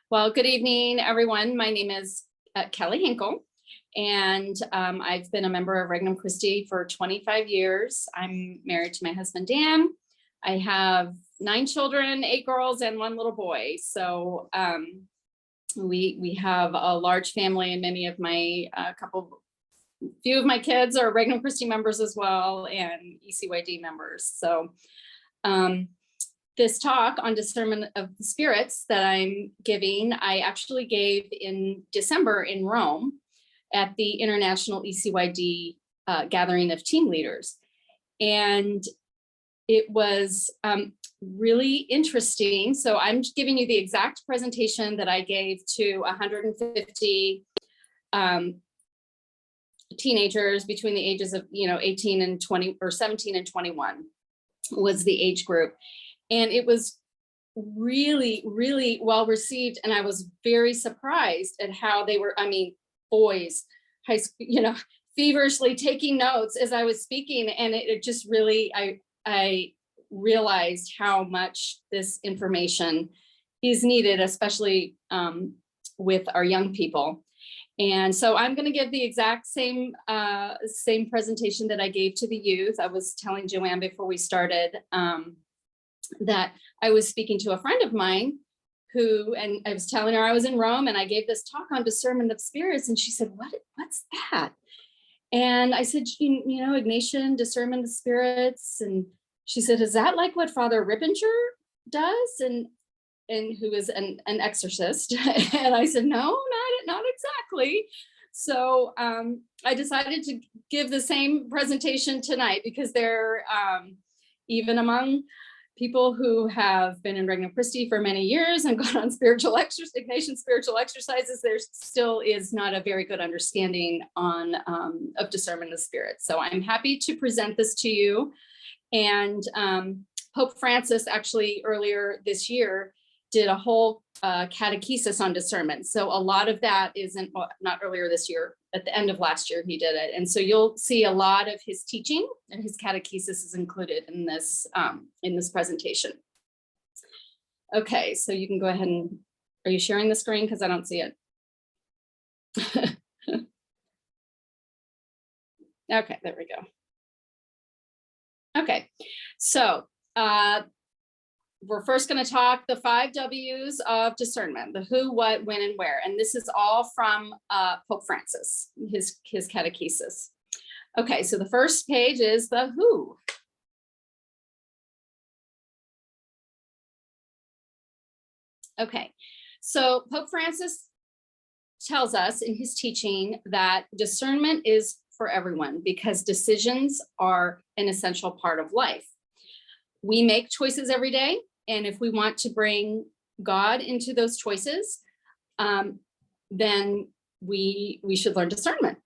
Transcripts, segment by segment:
Well, good evening, everyone. My name is Kelly Henkel, and I've been a member of Regnum Christi for 25 years. I'm married to my husband, Dan. I have 9 children, 8 girls, and 1 little boy. So we have a large family, and many of my few of my kids are Regnum Christi members as well, and ECYD members. So this talk on discernment of the spirits that I'm giving, I actually gave in December in Rome at the International ECYD gathering of team leaders. And it was really interesting. So I'm giving you the exact presentation that I gave to 150 teenagers between the ages of 18 and 20, or 17 and 21 was the age group. And it was really, really well received. And I was very surprised at how they were, boys, high school, feverishly taking notes as I was speaking. And it just really, I realized how much this information is needed, especially with our young people. And so I'm going to give the exact same presentation that I gave to the youth. I was telling Joanne before we started that I was speaking to a friend of mine and I was telling her I was in Rome and I gave this talk on discernment of spirits. And she said, what's that? And I said, Ignatian discernment of spirits. And she said, is that like what Father Rippinger does? And who is an exorcist? And I said, no, not exactly. So I decided to give the same presentation tonight because they're even among people who have been in Regnum Christi for many years and gone on spiritual exercises, there still is not a very good understanding of discernment of spirits. So I'm happy to present this to you. And Pope Francis actually earlier this year did a whole catechesis on discernment. So a lot of that isn't, not earlier this year, at the end of last year, he did it. And so you'll see a lot of his teaching and his catechesis is included in this presentation. Okay, so you can go ahead and, are you sharing the screen? Because I don't see it. Okay, there we go. Okay, so we're first going to talk the 5 W's of discernment: the who, what, when, and where. And this is all from Pope Francis, his catechesis. Okay, so the first page is the who. Okay, so Pope Francis tells us in his teaching that discernment is for everyone because decisions are an essential part of life. We make choices every day. And if we want to bring God into those choices, then we should learn discernment.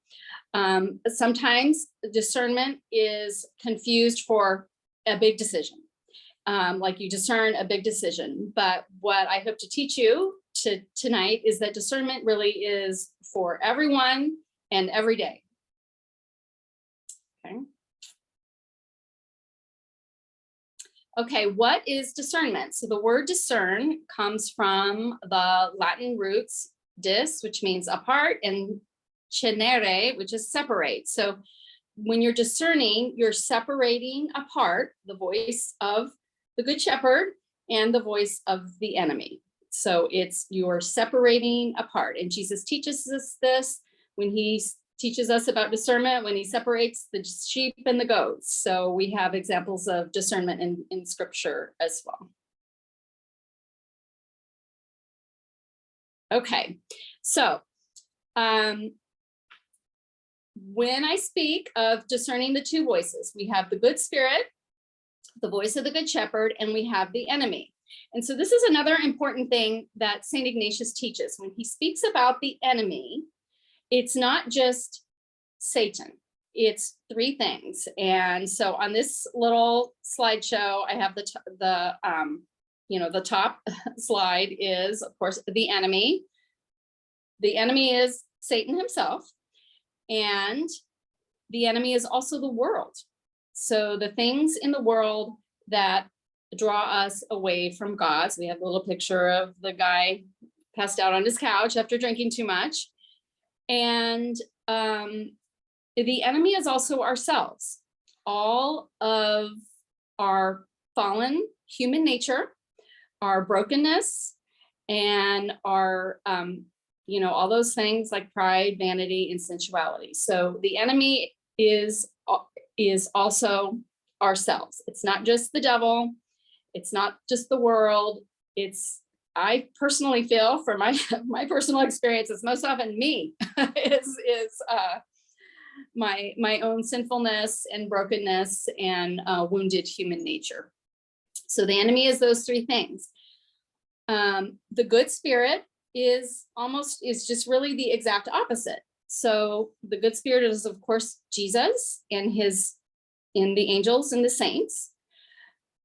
Sometimes discernment is confused for a big decision, like you discern a big decision. But what I hope to teach you tonight is that discernment really is for everyone and every day. Okay. Okay, what is discernment? So the word discern comes from the Latin roots dis, which means apart, and cernere, which is separate. So when you're discerning, you're separating apart the voice of the Good Shepherd and the voice of the enemy. So you're separating apart. And Jesus teaches us this when he teaches us about discernment, when he separates the sheep and the goats. So we have examples of discernment in scripture as well. Okay, so when I speak of discerning the 2 voices, we have the good spirit, the voice of the Good Shepherd, and we have the enemy. And so this is another important thing that St. Ignatius teaches. When he speaks about the enemy, it's not just Satan, it's 3 things. And so on this little slideshow, I have the top slide is, of course, the enemy. The enemy is Satan himself, and the enemy is also the world. So the things in the world that draw us away from God. So we have a little picture of the guy passed out on his couch after drinking too much. And the enemy is also ourselves. All of our fallen human nature, our brokenness, and our, all those things like pride, vanity, and sensuality. So the enemy is also ourselves. It's not just the devil. It's not just the world. I personally feel, from my personal experience, it's most often me is my own sinfulness and brokenness and wounded human nature. So the enemy is those three things. The good spirit is just really the exact opposite. So the good spirit is, of course, Jesus and the angels and the saints.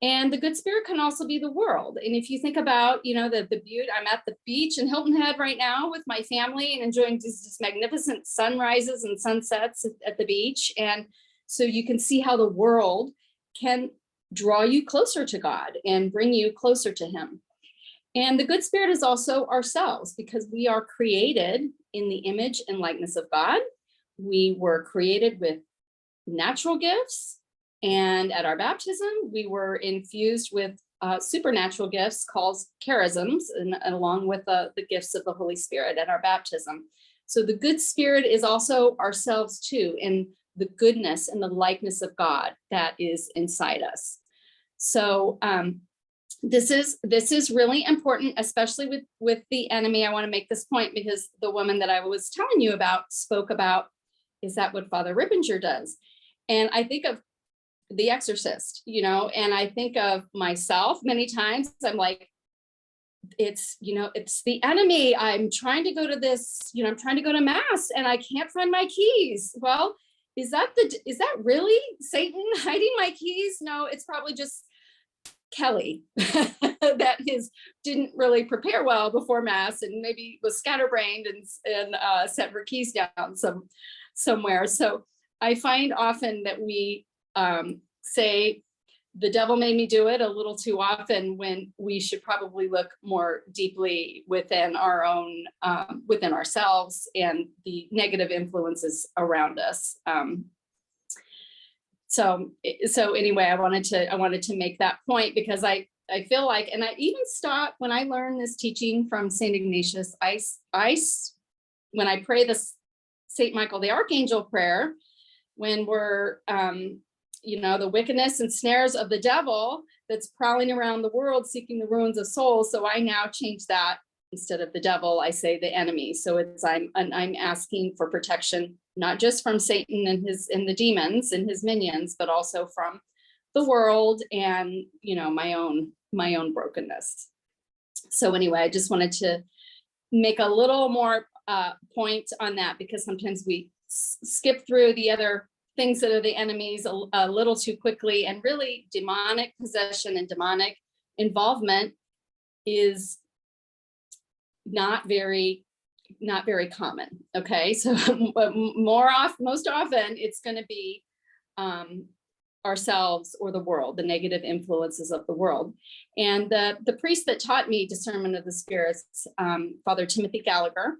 And the good spirit can also be the world. And if you think about, the beauty, I'm at the beach in Hilton Head right now with my family and enjoying these magnificent sunrises and sunsets at the beach. And so you can see how the world can draw you closer to God and bring you closer to him. And the good spirit is also ourselves, because we are created in the image and likeness of God. We were created with natural gifts. And at our baptism, we were infused with supernatural gifts called charisms, and along with the gifts of the Holy Spirit at our baptism. So the good spirit is also ourselves too, in the goodness and the likeness of God that is inside us. So this is really important, especially with the enemy. I want to make this point because the woman that I was telling you about spoke about, is that what Father Rippinger does? And I think of The Exorcist, and I think of myself many times. I'm like, it's the enemy. I'm trying to go to this, I'm trying to go to mass and I can't find my keys. Well, is that really Satan hiding my keys? No, it's probably just Kelly that didn't really prepare well before mass and maybe was scatterbrained and set her keys down somewhere. So I find often that we say the devil made me do it a little too often, when we should probably look more deeply within our own, within ourselves and the negative influences around us. So anyway, I wanted to make that point, because I feel like, and I even stopped when I learned this teaching from St. Ignatius, when I pray this St. Michael the Archangel prayer, when we're, the wickedness and snares of the devil that's prowling around the world seeking the ruins of souls. So I now change that. Instead of the devil, I say the enemy. So I'm asking for protection, not just from Satan and the demons and his minions, but also from the world and, my own brokenness. So anyway, I just wanted to make a little more point on that, because sometimes we skip through the other things that are the enemies a little too quickly, and really demonic possession and demonic involvement is not very common. Okay, so most often it's going to be ourselves or the world, the negative influences of the world. And the priest that taught me discernment of the spirits, Father Timothy Gallagher,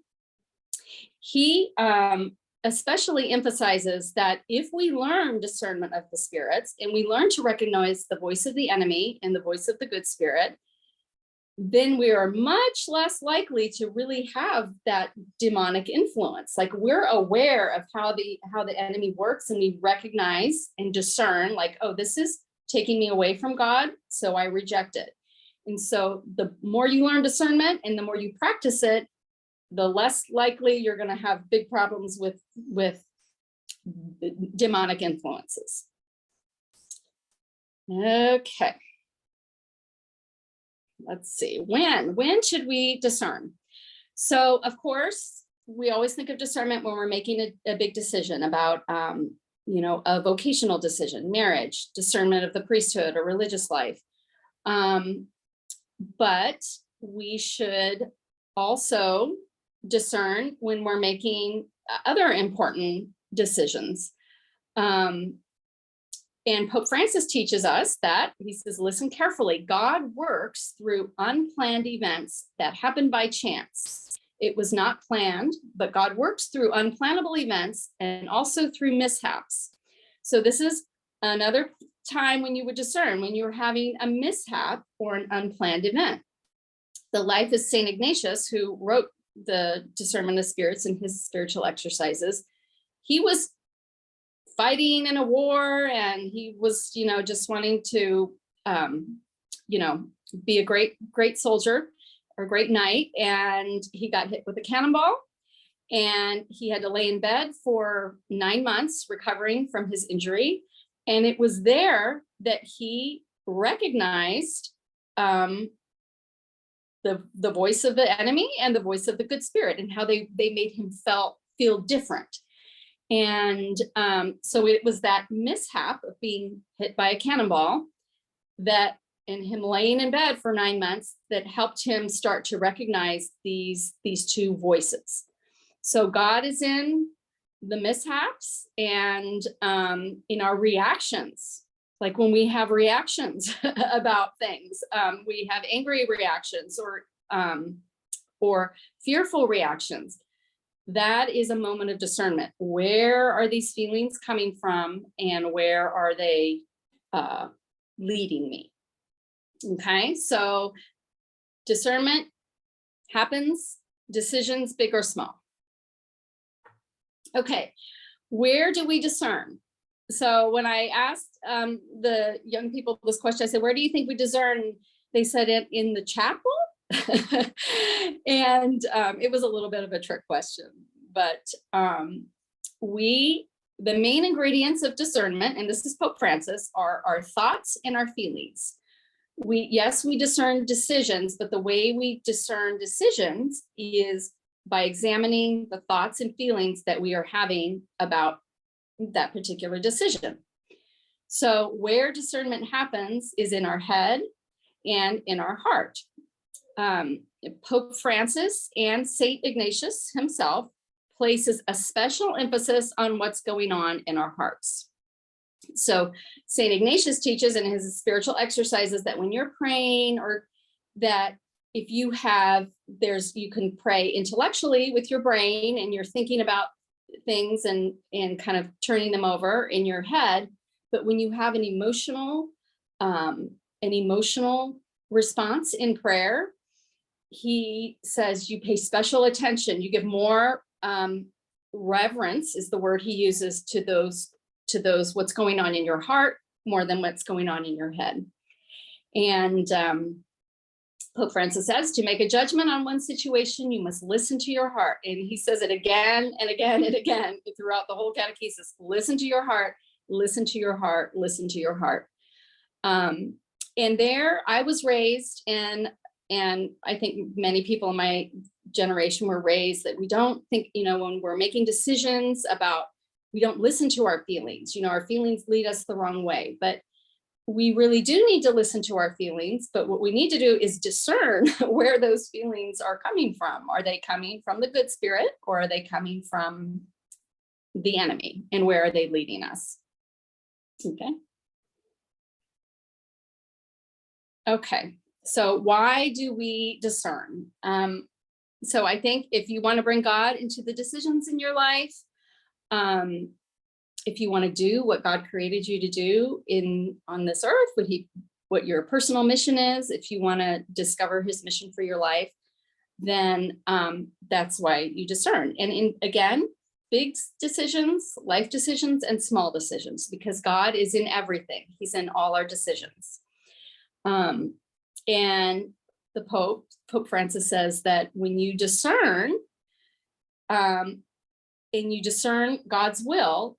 he especially emphasizes that if we learn discernment of the spirits and we learn to recognize the voice of the enemy and the voice of the good spirit, then we are much less likely to really have that demonic influence. Like, we're aware of how the enemy works, and we recognize and discern, like, oh, this is taking me away from God, so I reject it. And so the more you learn discernment and the more you practice it, the less likely you're going to have big problems with demonic influences. Okay. Let's see, when should we discern? So of course, we always think of discernment when we're making a big decision about, a vocational decision, marriage, discernment of the priesthood or religious life. But we should also discern when we're making other important decisions. And Pope Francis teaches us that, he says, listen carefully, God works through unplanned events that happen by chance. It was not planned, but God works through unplannable events and also through mishaps. So this is another time when you would discern, when you're having a mishap or an unplanned event. The life of St. Ignatius, who wrote the Discernment of Spirits and his spiritual exercises, he was fighting in a war, and he was, just wanting to, be a great soldier or great knight. And he got hit with a cannonball, and he had to lay in bed for 9 months recovering from his injury. And it was there that he recognized the voice of the enemy and the voice of the good spirit, and how they made him feel different. And so it was that mishap of being hit by a cannonball, that, and him laying in bed for 9 months, that helped him start to recognize these two voices. So God is in the mishaps and in our reactions. Like when we have reactions about things, we have angry reactions or fearful reactions. That is a moment of discernment. Where are these feelings coming from, and where are they leading me? Okay, so discernment happens, decisions, big or small. Okay, where do we discern? So when I asked the young people this question, I said, where do you think we discern? They said it in the chapel. And it was a little bit of a trick question, but the main ingredients of discernment, and this is Pope Francis, are our thoughts and our feelings. We discern decisions, but the way we discern decisions is by examining the thoughts and feelings that we are having about that particular decision. So where discernment happens is in our head and in our heart. Pope Francis and St. Ignatius himself places a special emphasis on what's going on in our hearts. So St. Ignatius teaches in his spiritual exercises that when you're praying, or that if you can pray intellectually with your brain and you're thinking about things and kind of turning them over in your head, but when you have an emotional response in prayer, he says you pay special attention, you give more reverence, is the word he uses, to those what's going on in your heart more than what's going on in your head. And Pope Francis says, to make a judgment on one situation, you must listen to your heart. And he says it again and again and again throughout the whole catechesis: listen to your heart, listen to your heart, listen to your heart. And there I was raised, and I think many people in my generation were raised that we don't think, when we're making decisions we don't listen to our feelings. Our feelings lead us the wrong way, but we really do need to listen to our feelings. But what we need to do is discern where those feelings are coming from. Are they coming from the good spirit, or are they coming from the enemy? And where are they leading us? Okay. So why do we discern? So I think if you want to bring God into the decisions in your life, if you want to do what God created you to do on this earth, what your personal mission is, if you want to discover his mission for your life, then that's why you discern. And again, big decisions, life decisions, and small decisions, because God is in everything. He's in all our decisions. And the Pope Francis says that when you discern, and you discern God's will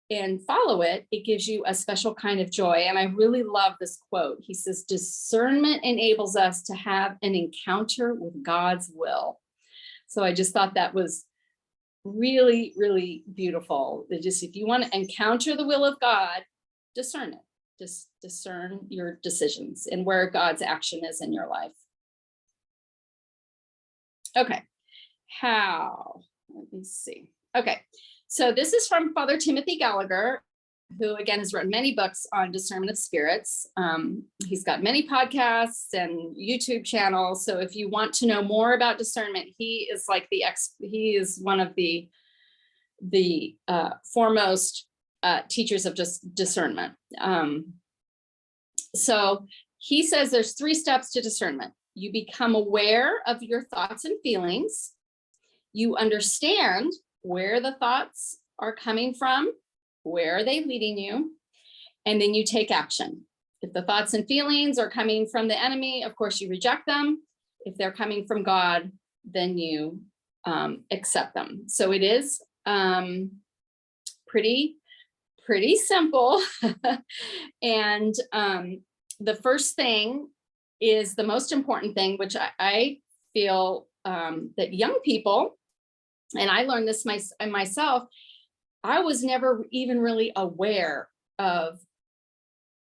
and follow it, it gives you a special kind of joy. And I really love this quote. He says, discernment enables us to have an encounter with God's will. So I just thought that was really, really beautiful. If you want to encounter the will of God, discern it. Just discern your decisions and where God's action is in your life. Okay. How? Let me see. Okay. So this is from Father Timothy Gallagher, who again has written many books on discernment of spirits. He's got many podcasts and YouTube channels. So if you want to know more about discernment, he is like he is one of the foremost teachers of just discernment. So he says there's 3 steps to discernment. You become aware of your thoughts and feelings. You understand where the thoughts are coming from, where are they leading you, and then you take action. If the thoughts and feelings are coming from the enemy, of course you reject them. If they're coming from God, then you accept them. So it is pretty simple. And the first thing is the most important thing, which I feel that young people, and I learned this myself, I was never even really aware of,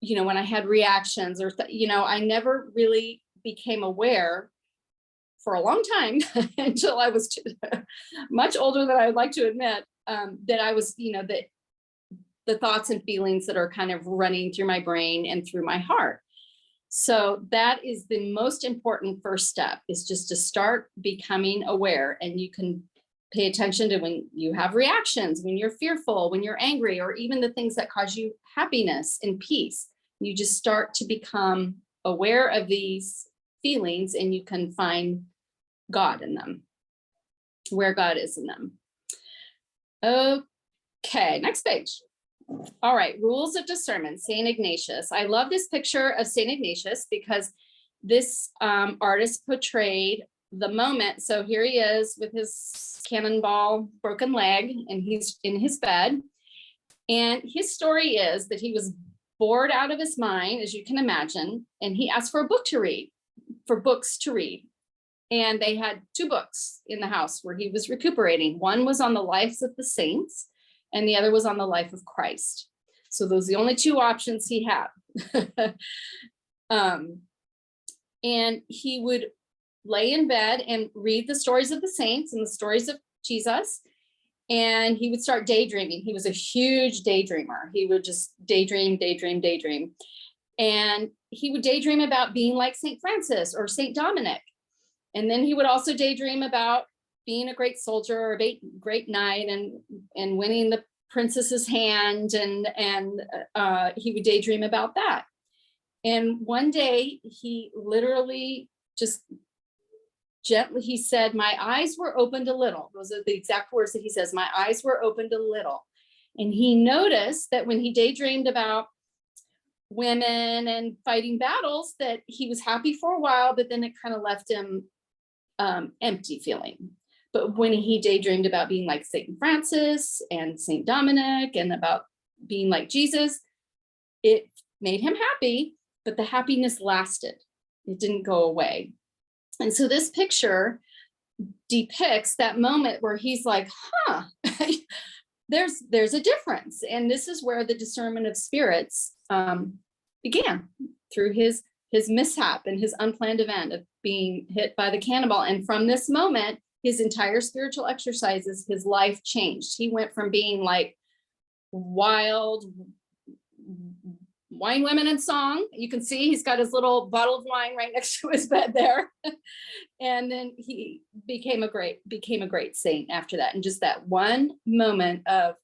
when I had reactions or, I never really became aware for a long time until I was much older than I would like to admit, that I was, that the thoughts and feelings that are kind of running through my brain and through my heart. So that is the most important first step, is just to start becoming aware. And you can pay attention to when you have reactions, when you're fearful, when you're angry, or even the things that cause you happiness and peace. You just start to become aware of these feelings, and you can find God in them, where God is in them. Okay, next page. All right, rules of discernment, St. Ignatius. I love this picture of St. Ignatius because this artist portrayed the moment. So here he is with his cannonball broken leg, and he's in his bed. And his story is that he was bored out of his mind, as you can imagine, and he asked for a book to read, for books to read. And they had 2 books in the house where he was recuperating. One was on the lives of the saints, and the other was on the life of Christ. So those are the only 2 options he had. And he would lay in bed and read the stories of the saints and the stories of Jesus. And he would start daydreaming. He was a huge daydreamer. He would just daydream. And he would daydream about being like St. Francis or St. Dominic. And then he would also daydream about being a great soldier or a great knight and winning the princess's hand. And he would daydream about that. And one day he literally just gently, he said, my eyes were opened a little. Those are the exact words that he says, my eyes were opened a little. And he noticed that when he daydreamed about women and fighting battles, that he was happy for a while, but then it kind of left him empty feeling. But when he daydreamed about being like St. Francis and St. Dominic and about being like Jesus, it made him happy, but the happiness lasted. It didn't go away. And so this picture depicts that moment where he's like, there's a difference. And this is where the discernment of spirits began, through his mishap and his unplanned event of being hit by the cannonball. And from this moment, his entire spiritual exercises, his life changed. He went from being like wild wine, women, and song. You can see he's got his little bottle of wine right next to his bed there. And then he became a great saint after that. And just that one moment of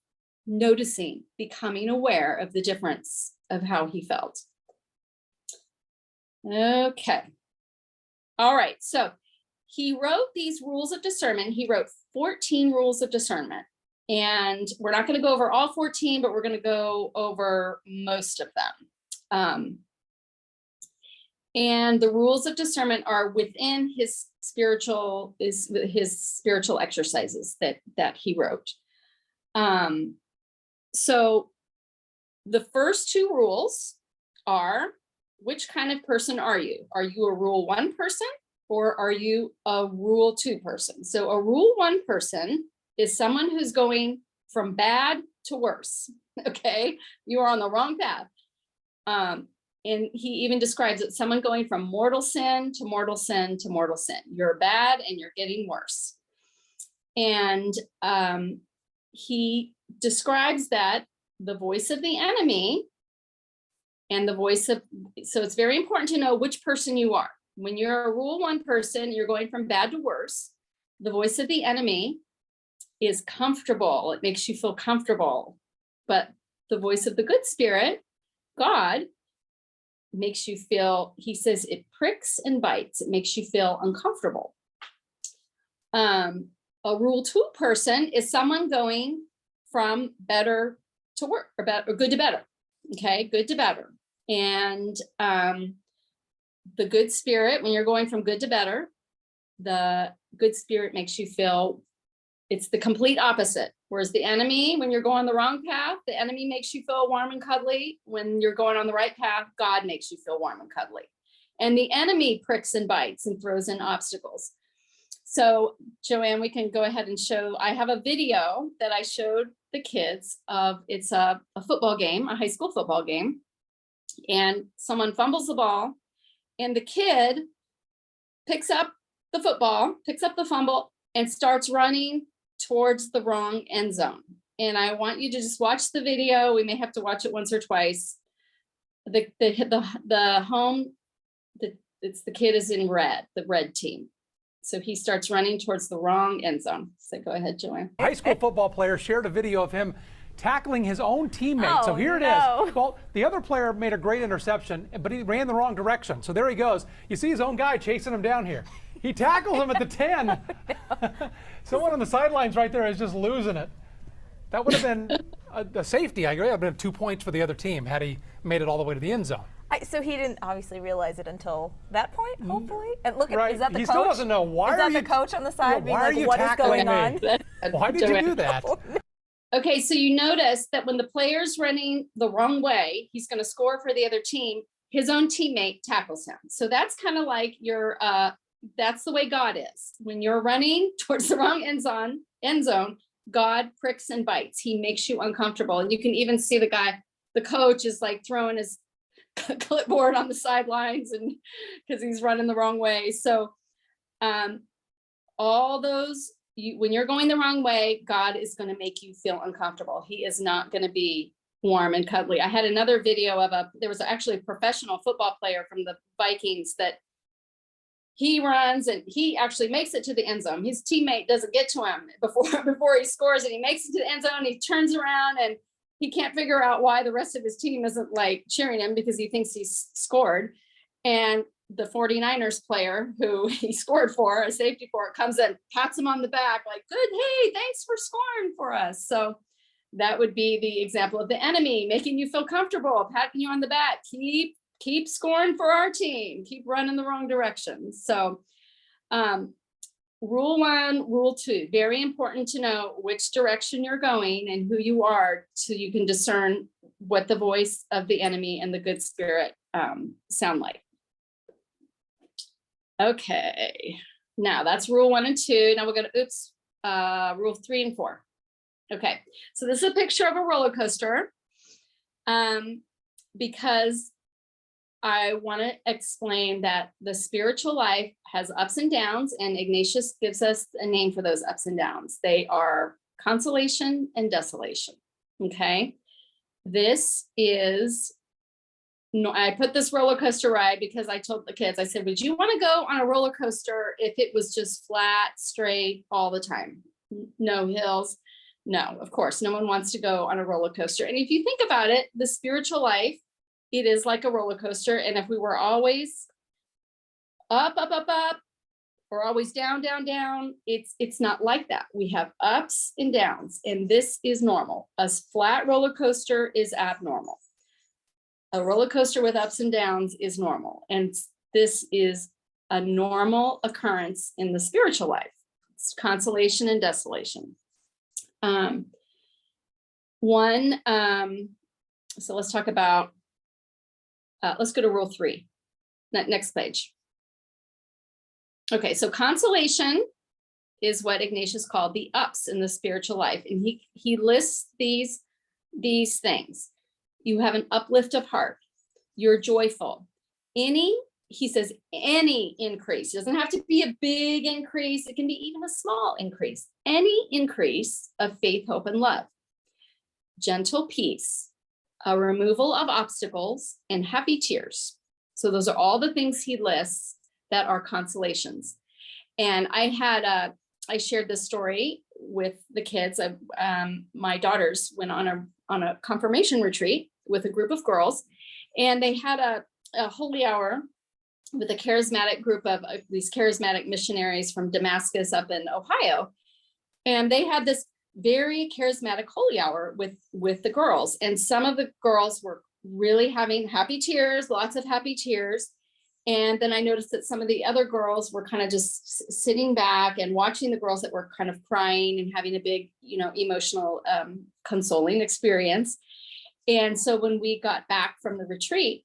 noticing, becoming aware of the difference of how he felt. Okay. All right. So he wrote these rules of discernment. He wrote 14 rules of discernment. And we're not going to go over all 14, but we're going to go over most of them. And the rules of discernment are within his spiritual exercises that he wrote. So the first 2 rules are, which kind of person are you? Are you a rule 1 person, or are you a rule 2 person? So a rule 1 person is someone who's going from bad to worse. Okay, you are on the wrong path. And he even describes it, someone going from mortal sin to mortal sin to mortal sin. You're bad and you're getting worse. And he describes that the voice of the enemy and the voice of, so it's very important to know which person you are. When you're a rule one person, you're going from bad to worse. The voice of the enemy is comfortable. It makes you feel comfortable. But the voice of the good spirit, God, makes you feel, he says it pricks and bites. It makes you feel uncomfortable. A rule two person is someone going from better to worse, or good to better. Okay, good to better. And the good spirit, when you're going from good to better, the good spirit makes you feel it's the complete opposite. Whereas the enemy, when you're going the wrong path, the enemy makes you feel warm and cuddly. When you're going on the right path, God makes you feel warm and cuddly. And the enemy pricks and bites and throws in obstacles. So Joanne, we can go ahead and show, I have a video that I showed the kids of, it's a football game, a high school football game. And someone fumbles the ball and the kid picks up the football, picks up the fumble and starts running towards the wrong end zone. And I want you to just watch the video. We may have to watch it once or twice. The kid is in red, the red team. So he starts running towards the wrong end zone. So go ahead, Joanne. A high school football player shared a video of him tackling his own teammate. Oh, so here it is. Well, the other player made a great interception, but he ran the wrong direction. So there he goes. You see his own guy chasing him down here. He tackles him at the 10. Someone on the sidelines right there is just losing it. That would have been a safety. I agree. That would have been 2 points for the other team had he made it all the way to the end zone. So he didn't obviously realize it until that point, hopefully. And look, Right. Is that the he coach? still doesn't know. Why is are that you, the coach on the side being why like, are you what is going on? me? Why did you do that? Okay, so you notice that when the player's running the wrong way, he's going to score for the other team, his own teammate tackles him. So that's kind of like your, that's the way God is. When you're running towards the wrong end zone, God pricks and bites. He makes you uncomfortable. And you can even see the guy, the coach is like throwing his clipboard on the sidelines and because he's running the wrong way. So all those, when you're going the wrong way, God is going to make you feel uncomfortable. He is not going to be warm and cuddly. I had another video of there was actually a professional football player from the Vikings that he runs and he actually makes it to the end zone. His teammate doesn't get to him before he scores, and he makes it to the end zone. He turns around and he can't figure out why the rest of his team isn't like cheering him because he thinks he's scored. And the 49ers player who he scored for, a safety for it, comes in, pats him on the back like, good, hey, thanks for scoring for us. So that would be the example of the enemy making you feel comfortable, patting you on the back, keep scoring for our team, keep running the wrong direction. So rule one, rule two, very important to know which direction you're going and who you are so you can discern what the voice of the enemy and the good spirit sound like. Okay, now that's rule 1 and 2. Now we're gonna, rule 3 and 4. Okay, so this is a picture of a roller coaster because I want to explain that the spiritual life has ups and downs, and Ignatius gives us a name for those ups and downs. They are consolation and desolation. Okay, this is, I put this roller coaster ride because I told the kids, I said, would you want to go on a roller coaster if it was just flat, straight all the time? No hills. No, of course, no one wants to go on a roller coaster. And if you think about it, the spiritual life, it is like a roller coaster. And if we were always up, up, up, up, or always down, down, down, it's not like that. We have ups and downs, and this is normal. A flat roller coaster is abnormal. A roller coaster with ups and downs is normal. And this is a normal occurrence in the spiritual life. It's consolation and desolation. So let's talk about, let's go to rule 3, next page. Okay, so consolation is what Ignatius called the ups in the spiritual life. And he lists these things. You have an uplift of heart. You're joyful. He says, any increase, it doesn't have to be a big increase. It can be even a small increase. Any increase of faith, hope, and love. gentle peace, a removal of obstacles, and happy tears. So those are all the things he lists that are consolations. And I shared this story with the kids. My daughters went on a confirmation retreat with a group of girls, and they had a holy hour with a charismatic group of these charismatic missionaries from Damascus up in Ohio. And they had this very charismatic holy hour with the girls. And some of the girls were really having happy tears, lots of happy tears. And then I noticed that some of the other girls were kind of just sitting back and watching the girls that were kind of crying and having a big, emotional, consoling experience. And so when we got back from the retreat,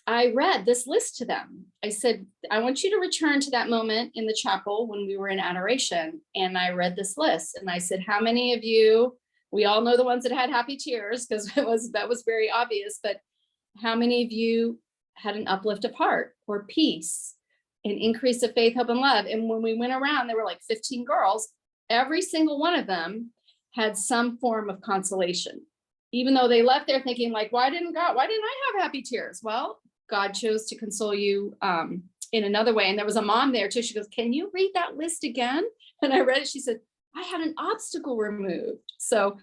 I read this list to them. I said, I want you to return to that moment in the chapel when we were in adoration. And I read this list and I said, how many of you, we all know the ones that had happy tears because that was very obvious, but how many of you had an uplift of heart or peace, an increase of faith, hope, and love? And when we went around, there were like 15 girls. Every single one of them had some form of consolation, even though they left there thinking like, why didn't I have happy tears? Well, God chose to console you in another way. And there was a mom there too. She goes, can you read that list again? And I read it. She said, I had an obstacle removed. So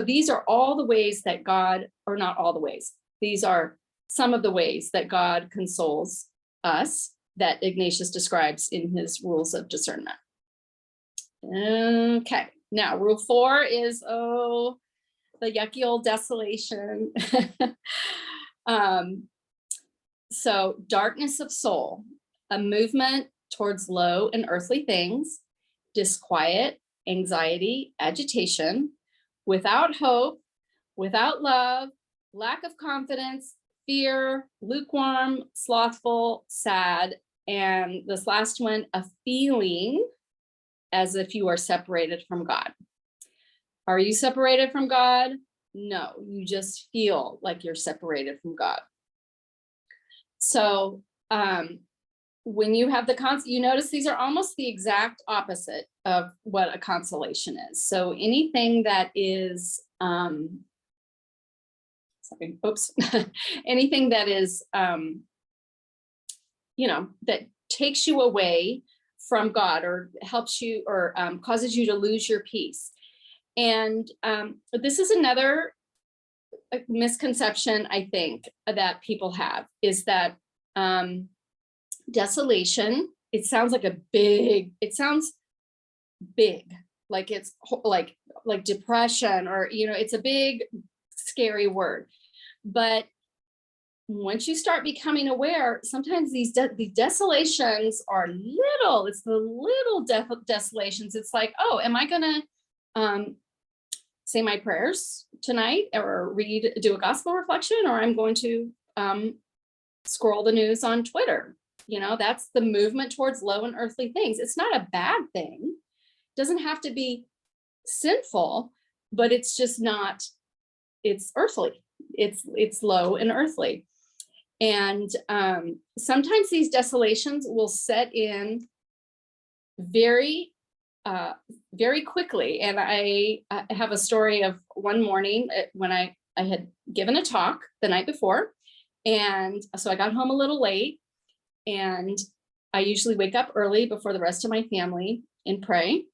these are all the ways that God, or not all the ways, these are some of the ways that God consoles us that Ignatius describes in his rules of discernment. Okay, now rule 4 is, the yucky old desolation. So darkness of soul, a movement towards low and earthly things, disquiet, anxiety, agitation, without hope, without love, lack of confidence, fear, lukewarm, slothful, sad, and this last one, a feeling as if you are separated from God. Are you separated from God? No, you just feel like you're separated from God. So when you have you notice these are almost the exact opposite of what a consolation is. So anything that is, anything that is, that takes you away from God or helps you or causes you to lose your peace. And this is another misconception, I think, that people have, is that desolation, it sounds big, like it's like depression, or, it's a big, scary word. But once you start becoming aware, sometimes these desolations are little, it's the little desolations. It's like, oh, am I gonna say my prayers tonight or do a gospel reflection, or I'm going to scroll the news on Twitter? That's the movement towards low and earthly things. It's not a bad thing. It doesn't have to be sinful, but it's just not, it's earthly. It's low and earthly. And sometimes these desolations will set in very quickly. And I have a story of one morning when I had given a talk the night before. And so I got home a little late, and I usually wake up early before the rest of my family and pray,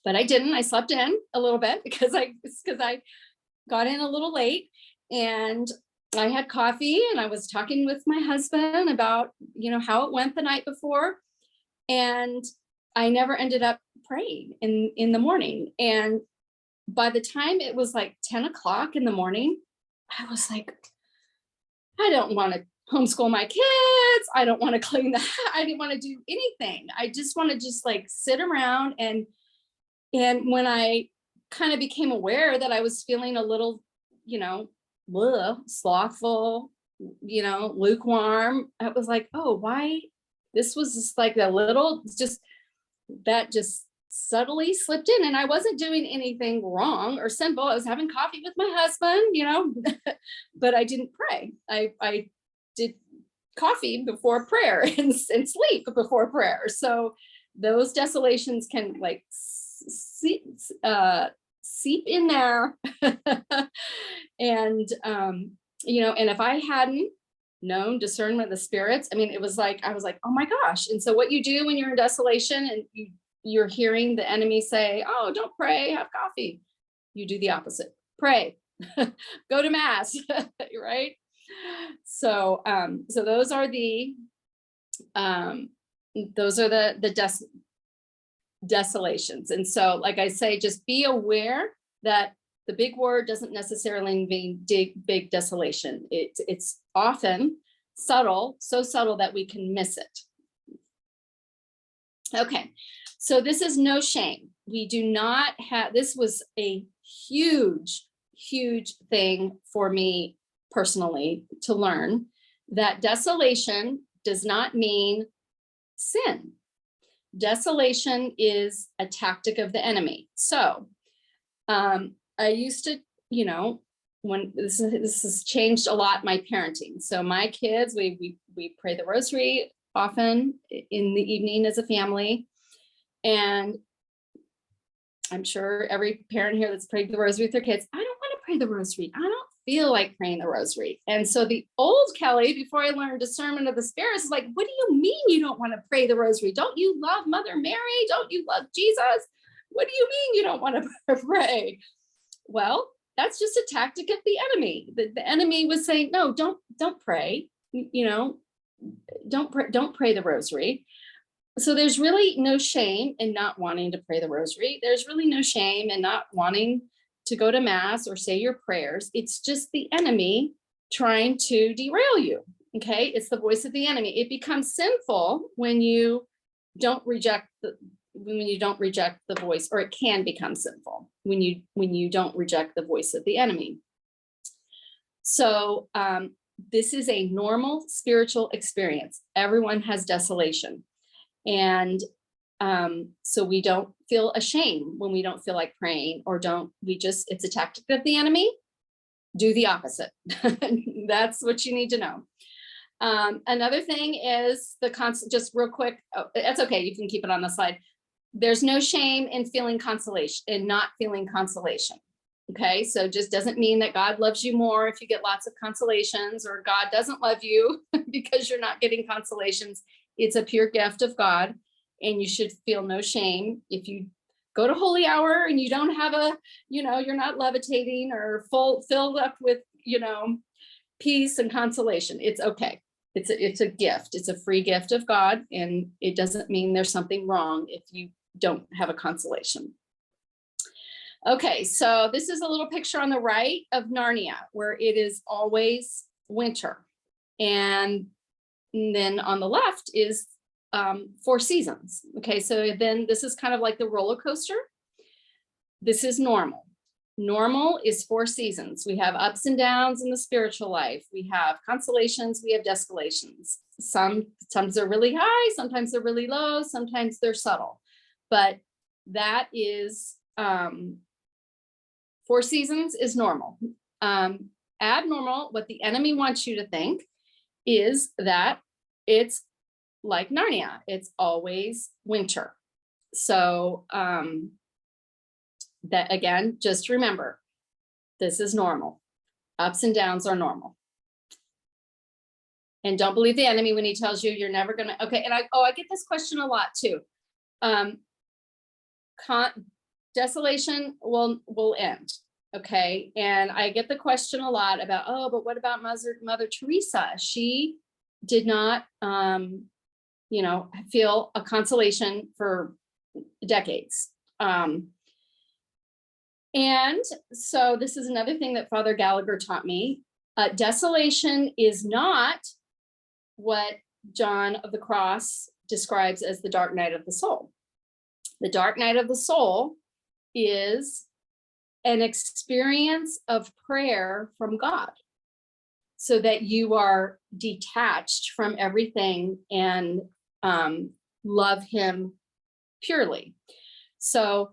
but I didn't. I slept in a little bit because I got in a little late, and I had coffee and I was talking with my husband about, how it went the night before. And I never ended up praying in the morning. And by the time it was like 10 o'clock in the morning, I was like, I don't want to homeschool my kids. I don't want to clean the house. I didn't want to do anything. I just want to sit around. And when I kind of became aware that I was feeling a little, slothful, lukewarm, I was like, oh, why? This was just like a little, that just subtly slipped in, and I wasn't doing anything wrong or sinful. I was having coffee with my husband, but I didn't pray. I did coffee before prayer and sleep before prayer. So those desolations can seep in there. And, and if I hadn't known discernment of the spirits, I mean, it was like, I was like, oh my gosh. And so what you do when you're in desolation and you're hearing the enemy say, oh, don't pray, have coffee. You do the opposite. Pray, go to mass, right? So, so those are the desolations. And so, like I say, just be aware that the big word doesn't necessarily mean big desolation. It's often subtle, so subtle that we can miss it. Okay, so this is no shame. We do not have, this was a huge, huge thing for me personally to learn, that desolation does not mean sin. Desolation is a tactic of the enemy. So I used to, when this has changed a lot, my parenting. So my kids, we pray the rosary often in the evening as a family. And I'm sure every parent here that's prayed the rosary with their kids, I don't want to pray the rosary. I don't feel like praying the rosary. And so the old Kelly, before I learned discernment of the spirits, is like, what do you mean you don't want to pray the rosary? Don't you love Mother Mary? Don't you love Jesus? What do you mean you don't want to pray? Well, that's just a tactic of the enemy. The enemy was saying, no, don't pray, don't pray the rosary. So there's really no shame in not wanting to pray the rosary. There's really no shame in not wanting to go to mass or say your prayers. It's just the enemy trying to derail you. Okay, it's the voice of the enemy. It becomes sinful when you don't reject the voice, or it can become sinful when you don't reject the voice of the enemy. So this is a normal spiritual experience. Everyone has desolation. And so we don't feel ashamed when we don't feel like praying, or it's a tactic of the enemy. Do the opposite. That's what you need to know. Another thing is just real quick, that's okay, you can keep it on the slide. There's no shame in feeling consolation and not feeling consolation. Okay, so just doesn't mean that God loves you more if you get lots of consolations, or God doesn't love you because you're not getting consolations. It's a pure gift of God, and you should feel no shame if you go to holy hour and you don't have you're not levitating or filled up with, peace and consolation. It's okay. It's a gift. It's a free gift of God, and it doesn't mean there's something wrong if you don't have a consolation. Okay, so this is a little picture on the right of Narnia, where it is always winter. And then on the left is 4 seasons. Okay, so then this is kind of like the roller coaster. This is normal. Normal is 4 seasons. We have ups and downs in the spiritual life. We have consolations, we have desolations. Sometimes they're really high, sometimes they're really low, sometimes they're subtle. But that is 4 seasons is normal. Abnormal, what the enemy wants you to think, is that it's like Narnia. It's always winter. So that, again, just remember, this is normal. Ups and downs are normal. And don't believe the enemy when he tells you you're never gonna, okay, and I get this question a lot too. Desolation will end, okay? And I get the question a lot about, oh, but what about Mother Teresa? She did not, feel a consolation for decades. And so this is another thing that Father Gallagher taught me. Desolation is not what John of the Cross describes as the dark night of the soul. The dark night of the soul is an experience of prayer from God, so that you are detached from everything and love him purely. So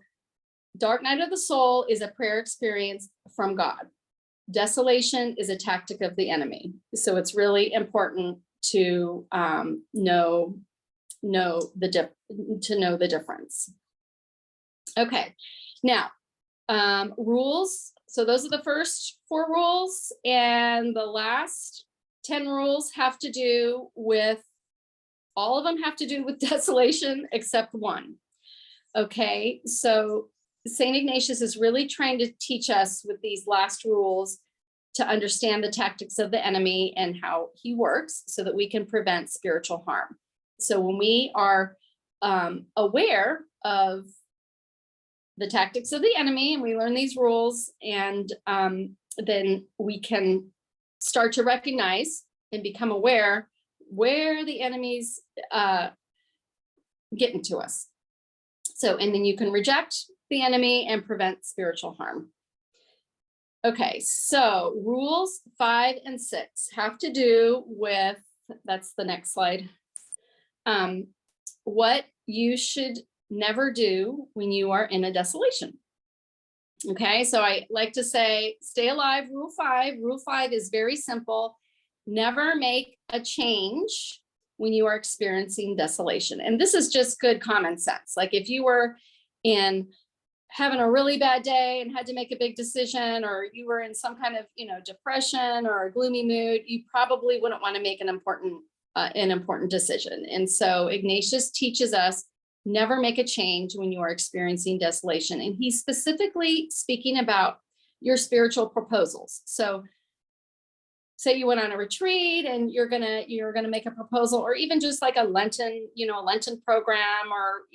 dark night of the soul is a prayer experience from God. Desolation is a tactic of the enemy. So it's really important to know the difference. Okay, now Rules. So those are the first 4 rules, and the last 10 rules have to do with, all of them have to do with desolation except one. Okay, so St. Ignatius is really trying to teach us with these last rules to understand the tactics of the enemy and how he works so that we can prevent spiritual harm. So when we are aware of the tactics of the enemy and we learn these rules, and then we can start to recognize and become aware where the enemy's getting to us. So, and then you can reject the enemy and prevent spiritual harm. Okay, so rules 5 and 6 have to do with, that's the next slide, what you should never do when you are in a desolation. Okay, so I like to say, stay alive, rule 5. Rule 5 is very simple. Never make a change when you are experiencing desolation. And this is just good common sense. Like if you were having a really bad day and had to make a big decision, or you were in some kind of, depression or a gloomy mood, you probably wouldn't want to make an important decision. And so Ignatius teaches us, never make a change when you are experiencing desolation. And he's specifically speaking about your spiritual proposals. So say you went on a retreat and you're gonna make a proposal, or even just like a Lenten program, or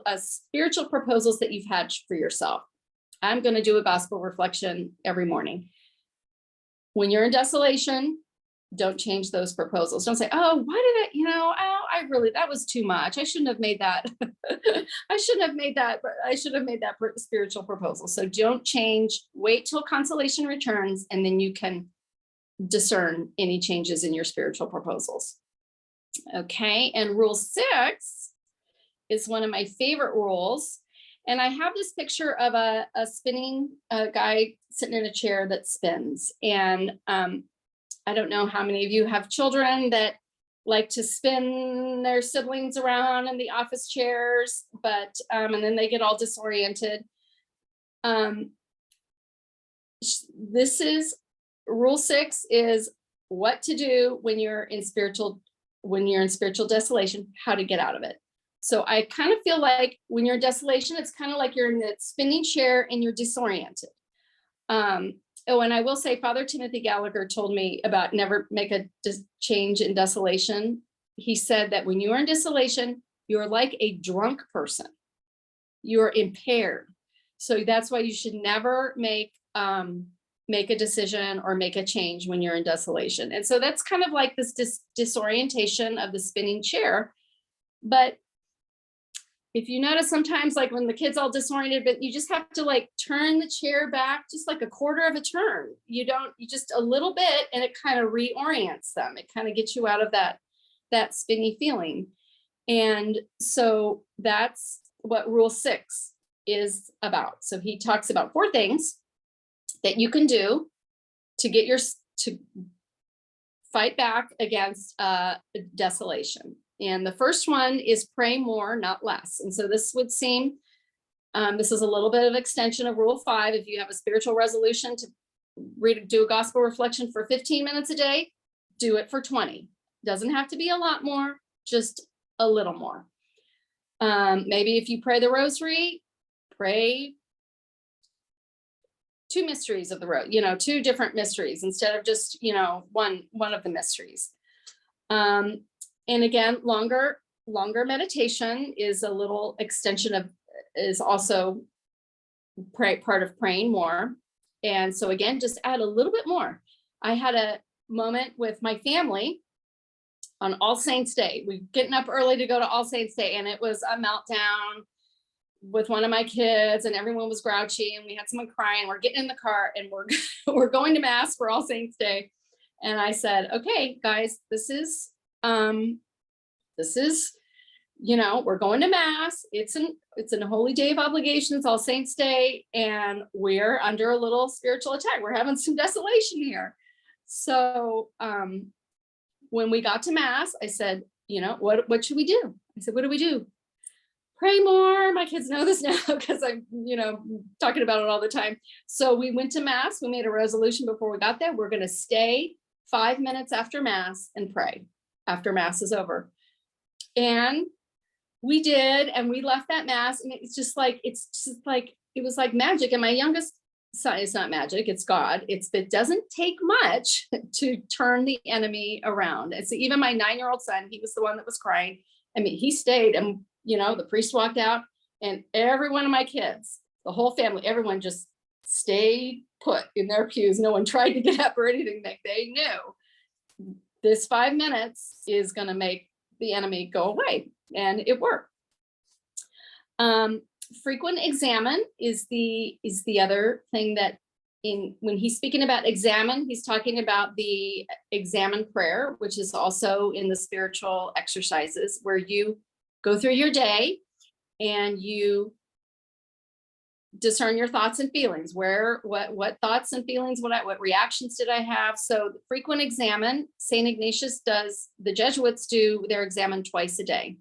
a spiritual proposals that you've had for yourself. I'm going to do a gospel reflection every morning. When you're in desolation, don't change those proposals. Don't say, oh, why did that was too much. I shouldn't have made that. I shouldn't have made that, but I should have made that spiritual proposal. So don't change, wait till consolation returns, and then you can discern any changes in your spiritual proposals. Okay, and rule 6 is one of my favorite rules. And I have this picture of a spinning guy sitting in a chair that spins. And I don't know how many of you have children that like to spin their siblings around in the office chairs, but and then they get all disoriented. This is rule 6 is what to do when you're in spiritual desolation, how to get out of it. So I kind of feel like when you're in desolation, it's kind of like you're in that spinning chair and you're disoriented. Oh, and I will say, Father Timothy Gallagher told me about never make a change in desolation. He said that when you are in desolation, you're like a drunk person. You're impaired. So that's why you should never make a decision or make a change when you're in desolation. And so that's kind of like this disorientation of the spinning chair. But if you notice sometimes, like when the kid's all disoriented, but you just have to like turn the chair back just like a quarter of a turn. You just a little bit, and it kind of reorients them. It kind of gets you out of that spinny feeling. And so that's what rule 6 is about. So he talks about 4 things that you can do to fight back against desolation. And the first one is pray more, not less. And so this would seem, this is a little bit of extension of rule 5. If you have a spiritual resolution to do a gospel reflection for 15 minutes a day, do it for 20. Doesn't have to be a lot more, just a little more. Maybe if you pray the rosary, pray 2 mysteries of the road, 2 different mysteries instead of just, one of the mysteries. And again, longer meditation is a little extension is also part of praying more. And so again, just add a little bit more. I had a moment with my family on All Saints Day. We're getting up early to go to All Saints Day, and it was a meltdown with one of my kids, and everyone was grouchy, and we had someone crying. We're getting in the car and we're going to Mass for All Saints Day. And I said, okay, guys, this is, we're going to Mass. It's a holy day of obligations, All Saints Day, and we're under a little spiritual attack. We're having some desolation here. So when we got to Mass, I said, what should we do? I said, what do we do? pray more. My kids know this now because I'm, talking about it all the time. So we went to mass. We made a resolution before we got there. We're going to stay 5 minutes after mass and pray after mass is over. And we did, and we left that mass, and it was like magic. And my youngest son, it's not magic, it's God. It doesn't take much to turn the enemy around. And so even my 9-year-old son, he was the one that was crying. I mean, he stayed, and the priest walked out, and every one of my kids, the whole family, everyone just stayed put in their pews. No one tried to get up or anything. They knew this 5 minutes is going to make the enemy go away. And it worked. Frequent examine is the other thing that when he's speaking about examine, he's talking about the examine prayer, which is also in the spiritual exercises, where you go through your day and you discern your thoughts and feelings. What thoughts and feelings, what reactions did I have? So frequent examine, St. Ignatius does, the Jesuits do their examine twice a day.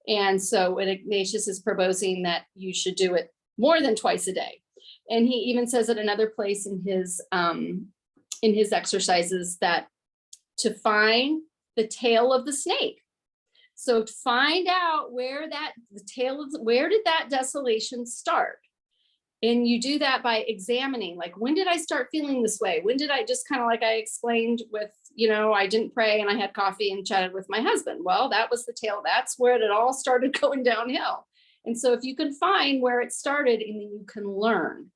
And so Ignatius is proposing that you should do it more than twice a day. And he even says at another place in his exercises that to find the tail of the snake. So find out where did that desolation start? And you do that by examining, like, when did I start feeling this way? When did I just kind of, like I explained with, I didn't pray and I had coffee and chatted with my husband. Well, that was the tail. That's where it all started going downhill. And so if you can find where it started, and then you can learn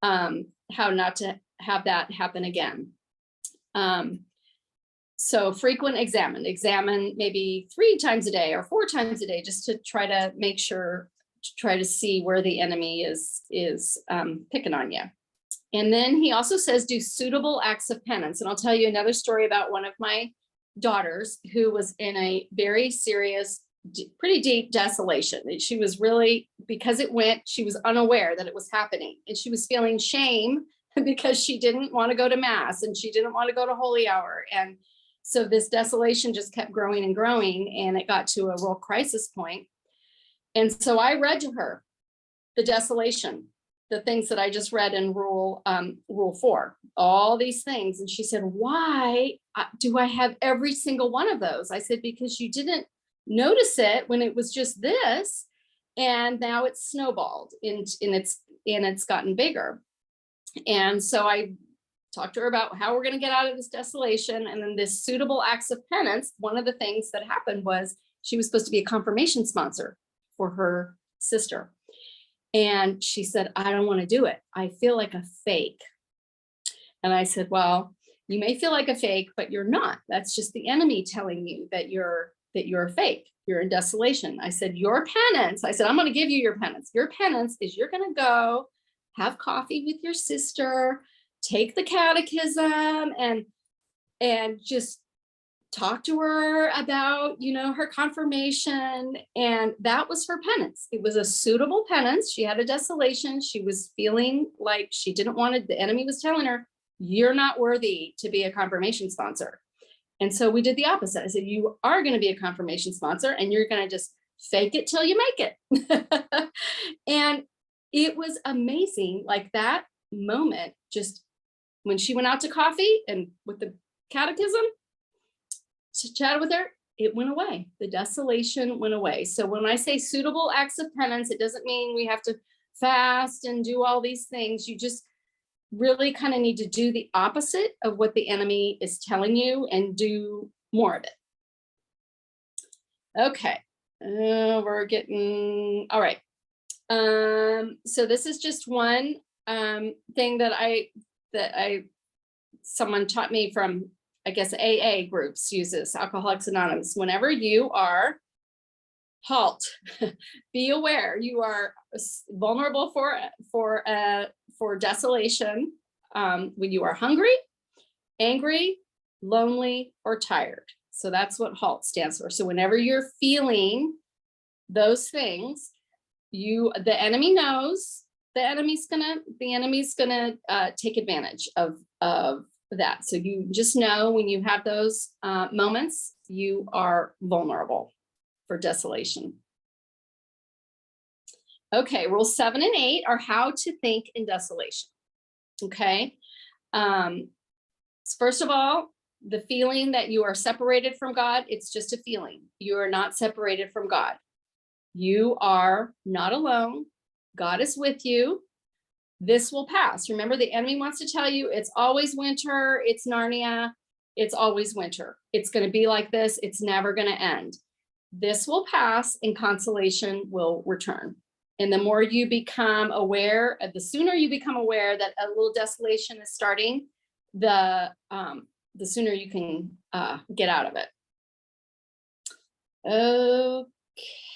how not to have that happen again. So frequent examine maybe 3 times a day or 4 times a day, just to try to make sure, try to see where the enemy is picking on you. And then he also says, do suitable acts of penance. And I'll tell you another story about one of my daughters who was in a very serious, pretty deep desolation. And she was really, because she was unaware that it was happening. And she was feeling shame because she didn't want to go to mass and she didn't want to go to holy hour. And so this desolation just kept growing and growing, and it got to a real crisis point. And so I read to her the desolation, the things that I just read in rule 4, all these things. And she said, why do I have every single one of those? I said, because you didn't notice it when it was just this, and now it's snowballed and it's gotten bigger. And so I talked to her about how we're going to get out of this desolation. And then this suitable acts of penance, one of the things that happened was she was supposed to be a confirmation sponsor for her sister. And she said, I don't want to do it. I feel like a fake. And I said, well, you may feel like a fake, but you're not. That's just the enemy telling you that you're a fake. You're in desolation. I said, your penance, I'm going to give you your penance. Your penance is you're going to go have coffee with your sister, take the catechism, and just talk to her about, her confirmation. And that was her penance. It was a suitable penance. She had a desolation. She was feeling like she didn't want it. The enemy was telling her, you're not worthy to be a confirmation sponsor. And so we did the opposite. I said, you are going to be a confirmation sponsor, and you're going to just fake it till you make it. And it was amazing. Like that moment, just when she went out to coffee and with the catechism, chatted with her, it went away. The desolation went away. So when I say suitable acts of penance, it doesn't mean we have to fast and do all these things. You just really kind of need to do the opposite of what the enemy is telling you and do more of it. Okay, we're getting, all right. So this is just one thing that someone taught me from, I guess, AA groups uses, Alcoholics Anonymous. Whenever you are halt, be aware you are vulnerable for desolation when you are hungry, angry, lonely, or tired. So that's what HALT stands for. So whenever you're feeling those things, the enemy knows. The enemy's gonna take advantage of that. So you just know when you have those moments, you are vulnerable for desolation. Okay, rule 7 and 8 are how to think in desolation. Okay. First of all, the feeling that you are separated from God, it's just a feeling. You are not separated from God. You are not alone. God is with you. This will pass. Remember, the enemy wants to tell you it's always winter, it's Narnia, it's always winter. It's going to be like this. It's never going to end. This will pass and consolation will return. And the more you become aware, the sooner you become aware that a little desolation is starting, the sooner you can get out of it.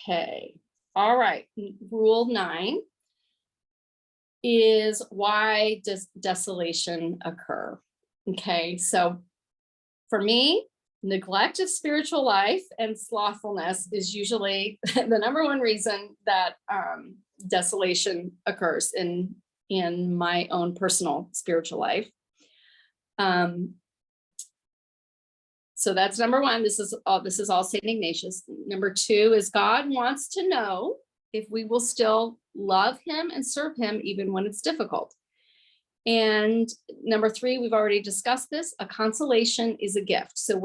Okay. All right. Rule 9 is, why does desolation occur? Okay. So for me, neglect of spiritual life and slothfulness is usually the number one reason that desolation occurs in my own personal spiritual life. So that's number one. This is all St. Ignatius. Number 2 is, God wants to know if we will still love him and serve him even when it's difficult. And number 3, we've already discussed this, a consolation is a gift. So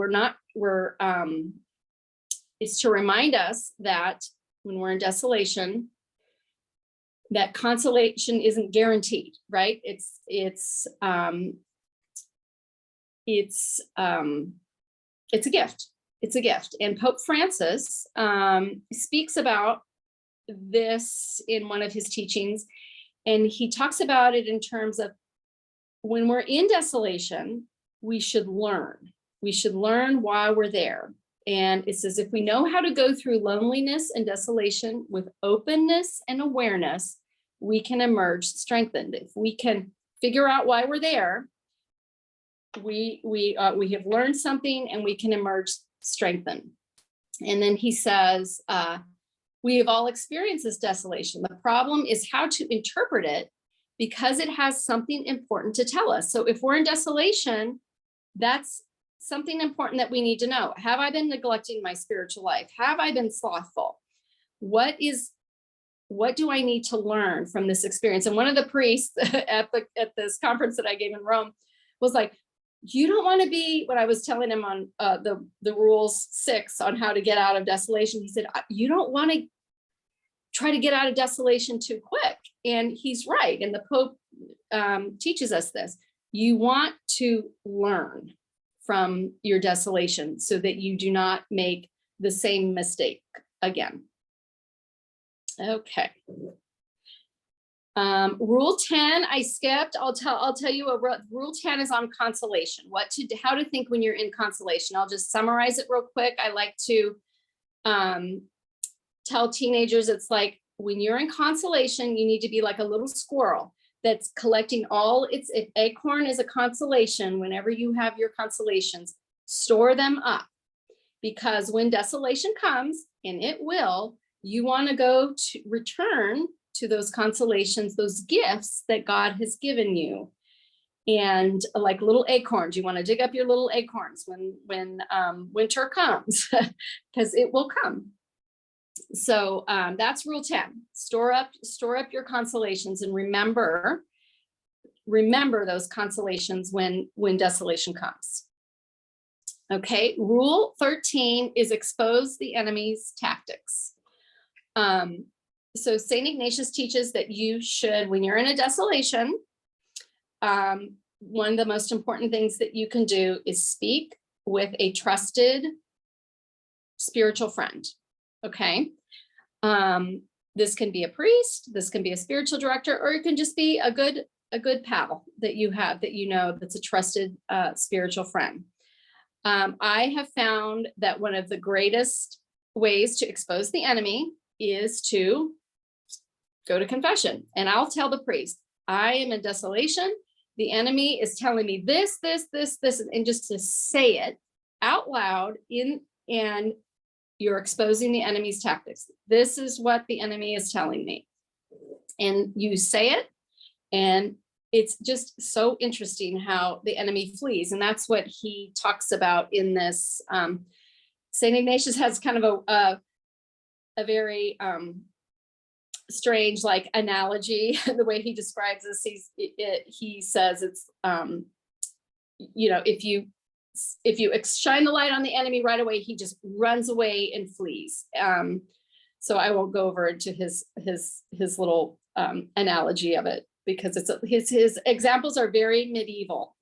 it's to remind us that when we're in desolation, that consolation isn't guaranteed, right? It's a gift. It's a gift. And Pope Francis speaks about this in one of his teachings. And he talks about it in terms of, when we're in desolation, we should learn. We should learn why we're there. And it says, if we know how to go through loneliness and desolation with openness and awareness, we can emerge strengthened. If we can figure out why we're there, we have learned something and we can emerge strengthened. And then he says, we have all experienced this desolation. The problem is how to interpret it, because it has something important to tell us. So if we're in desolation, that's something important that we need to know. Have I been neglecting my spiritual life? Have I been slothful? What do I need to learn from this experience? And one of the priests at this conference that I gave in Rome was like, you don't want to be, what I was telling him on the rules 6 on how to get out of desolation. He said, you don't want to try to get out of desolation too quick. And he's right. And the Pope teaches us this. You want to learn from your desolation so that you do not make the same mistake again. Okay. Rule 10, I skipped. I'll tell you rule 10 is on consolation. How to think when you're in consolation. I'll just summarize it real quick. I like to tell teenagers, it's like, when you're in consolation, you need to be like a little squirrel that's collecting all its, if acorn is a consolation, whenever you have your consolations, store them up. Because when desolation comes, and it will, you want to go to return to those consolations, those gifts that God has given you. And like little acorns, you want to dig up your little acorns when winter comes, because it will come. So that's rule 10. Store up your consolations, and remember those consolations when desolation comes. Okay, rule 13 is expose the enemy's tactics. So St. Ignatius teaches that you should, when you're in a desolation, one of the most important things that you can do is speak with a trusted spiritual friend. Okay. This can be a priest, this can be a spiritual director, or it can just be a good pal that you have, that you know, that's a trusted spiritual friend. I have found that one of the greatest ways to expose the enemy is to go to confession. And I'll tell the priest, I am in desolation. The enemy is telling me this, and just to say it out loud and you're exposing the enemy's tactics. This is what the enemy is telling me. And you say it, and it's just so interesting how the enemy flees. And that's what he talks about in this. St. Ignatius has kind of a very strange like analogy. The way he describes this, he says it's if you shine the light on the enemy right away, he just runs away and flees. So I won't go over into his little analogy of it, because his examples are very medieval.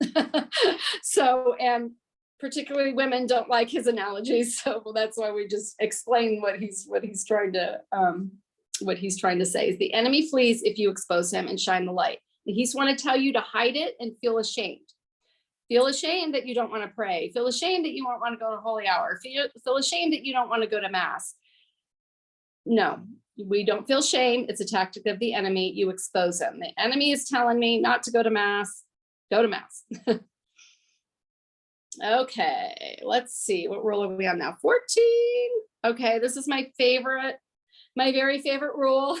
So, and particularly women don't like his analogies. So that's why we just explain what he's trying to say is the enemy flees if you expose him and shine the light. And he's want to tell you to hide it and feel ashamed. Feel ashamed that you don't want to pray. Feel ashamed that you don't want to go to holy hour. Feel ashamed that you don't want to go to mass. No, we don't feel shame. It's a tactic of the enemy. You expose him. The enemy is telling me not to go to mass. Go to mass. Okay, let's see. What rule are we on now? 14. Okay, this is my very favorite rule.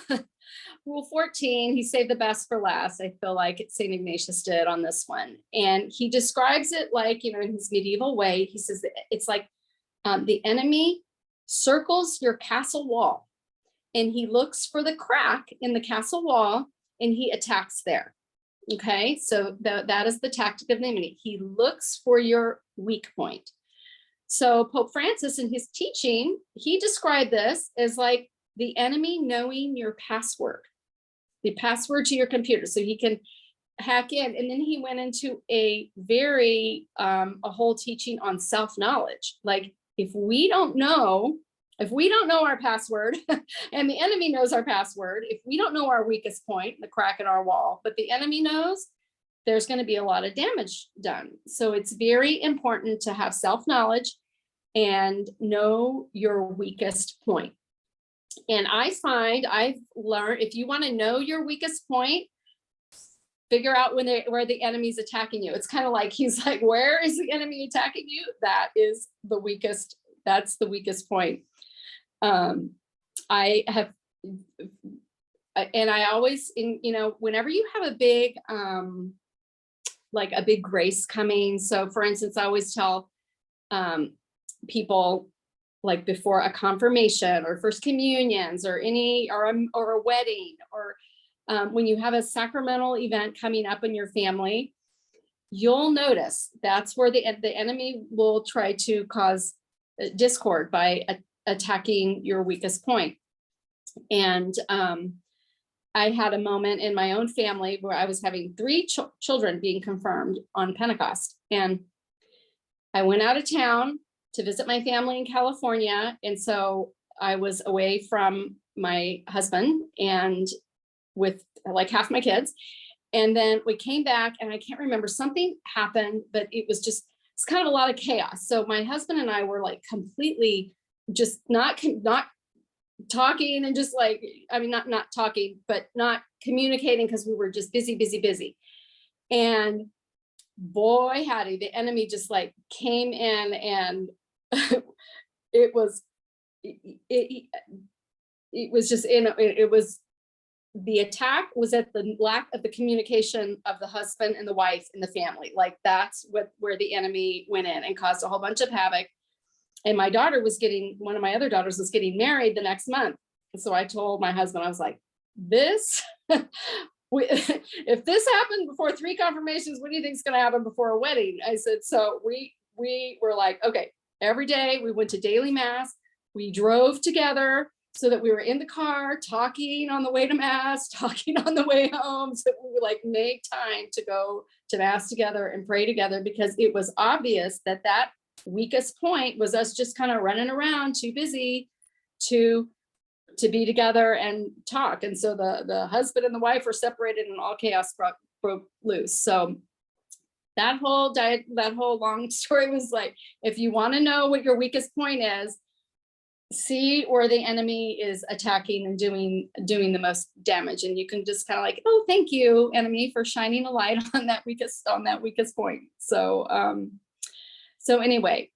Rule 14, he saved the best for last. I feel like St. Ignatius did on this one. And he describes it like, in his medieval way. He says that it's like the enemy circles your castle wall, and he looks for the crack in the castle wall, and he attacks there. Okay, so that is the tactic of the enemy. He looks for your weak point. So Pope Francis in his teaching, he described this as like the enemy knowing your password, the password to your computer, so he can hack in. And then he went into a whole teaching on self-knowledge. Like if we don't know our password and the enemy knows our password, if we don't know our weakest point, the crack in our wall, but the enemy knows, there's going to be a lot of damage done. So it's very important to have self-knowledge and know your weakest point. And I find I've learned, if you want to know your weakest point, figure out where the enemy's attacking you. It's kind of like, he's like, where is the enemy attacking you? That is the weakest. That's the weakest point. I have, and I always, whenever you have a big, like a big grace coming. So for instance, I always tell people, like before a confirmation or first communions or a wedding, or when you have a sacramental event coming up in your family, you'll notice that's where the enemy will try to cause discord by attacking your weakest point. And I had a moment in my own family where I was having 3 children being confirmed on Pentecost, and I went out of town to visit my family in California. And so I was away from my husband and with like half my kids. And then we came back, and I can't remember, something happened, but it's kind of a lot of chaos. So my husband and I were like completely just not talking, and just like, I mean, not talking, but not communicating, because we were just busy. And boy, howdy, the enemy just like came in, and it was the attack was at the lack of the communication of the husband and the wife in the family. Like that's where the enemy went in and caused a whole bunch of havoc. And one of my other daughters was getting married the next month. And so I told my husband, I was like, if this happened before 3 confirmations, what do you think is going to happen before a wedding? I said, so we were like, okay, every day we went to daily mass. We drove together so that we were in the car talking on the way to mass, talking on the way home. So we would like make time to go to mass together and pray together, because it was obvious that weakest point was us just kind of running around, too busy to be together and talk. And so the husband and the wife were separated, and all chaos broke loose. So that whole long story was like, if you want to know what your weakest point is, see where the enemy is attacking and doing the most damage. And you can just kind of like, oh, thank you, enemy, for shining a light on that weakest point. So anyway,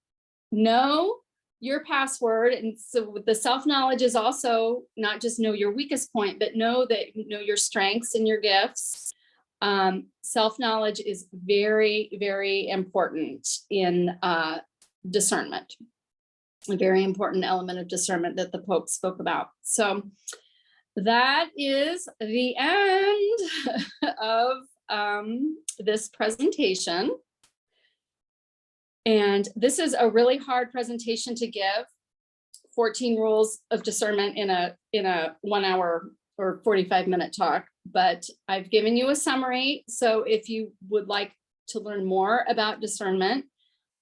know your password. And so the self-knowledge is also not just know your weakest point, but know your strengths and your gifts. Self-knowledge is very, very important in discernment, a very important element of discernment that the Pope spoke about. So that is the end of this presentation. And this is a really hard presentation to give. 14 rules of discernment in a 1 hour or 45-minute talk, but I've given you a summary. So if you would like to learn more about discernment,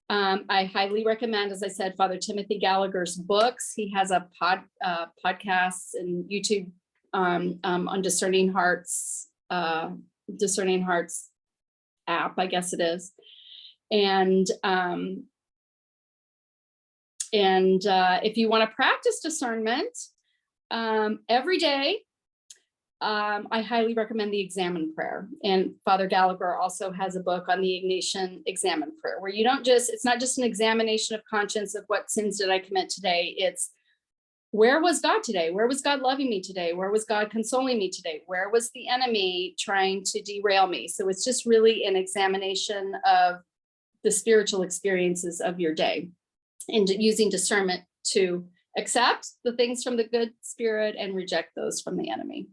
I highly recommend, as I said, Father Timothy Gallagher's books. He has a podcasts and YouTube on Discerning Hearts app, I guess it is. And if you want to practice discernment every day, I highly recommend the Examine prayer. And Father Gallagher also has a book on the Ignatian Examine prayer, where you don't just, it's not just an examination of conscience of what sins did I commit today. It's where was God today? Where was God loving me today? Where was God consoling me today? Where was the enemy trying to derail me? So it's just really an examination of the spiritual experiences of your day, and using discernment to accept the things from the good spirit and reject those from the enemy.